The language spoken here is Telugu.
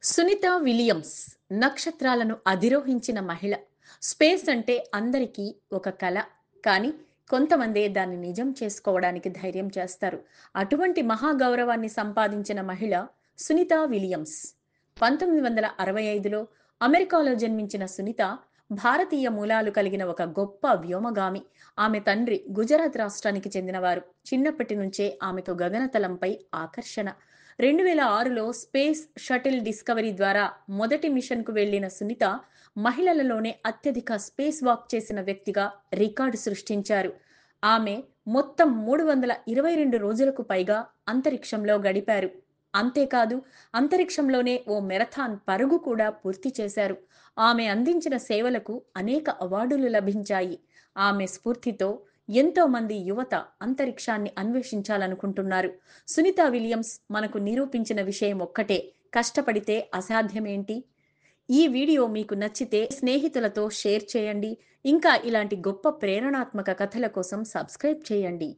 సునీత విలియమ్స్ నక్షత్రాలను అధిరోహించిన మహిళ. స్పేస్ అంటే అందరికీ ఒక కల. కానీ కొంతమందే దాన్ని నిజం చేసుకోవడానికి ధైర్యం చేస్తారు. అటువంటి మహాగౌరవాన్ని సంపాదించిన మహిళ సునీత విలియమ్స్. 1965లో అమెరికాలో జన్మించిన సునీత భారతీయ మూలాలు కలిగిన ఒక గొప్ప వ్యోమగామి. ఆమె తండ్రి గుజరాత్ రాష్ట్రానికి చెందినవారు. చిన్నప్పటి నుంచే ఆమెకు గగనతలంపై ఆకర్షణ. 2006లో స్పేస్ షటిల్ డిస్కవరీ ద్వారా మొదటి మిషన్కు వెళ్లిన సునీత మహిళలలోనే అత్యధిక స్పేస్ వాక్ చేసిన వ్యక్తిగా రికార్డు సృష్టించారు. ఆమె మొత్తం 322 రోజులకు పైగా అంతరిక్షంలో గడిపారు. అంతేకాదు, అంతరిక్షంలోనే ఓ మెరథాన్ పరుగు కూడా పూర్తి చేశారు. ఆమె అందించిన సేవలకు అనేక అవార్డులు లభించాయి. ఆమె స్ఫూర్తితో ఎంతో మంది యువత అంతరిక్షాన్ని అన్వేషించాలనుకుంటున్నారు. సునీత విలియమ్స్ మనకు నిరూపించిన విషయం ఒక్కటే: కష్టపడితే అసాధ్యమేంటి? ఈ వీడియో మీకు నచ్చితే స్నేహితులతో షేర్ చేయండి. ఇంకా ఇలాంటి గొప్ప ప్రేరణాత్మక కథల కోసం సబ్స్క్రైబ్ చేయండి.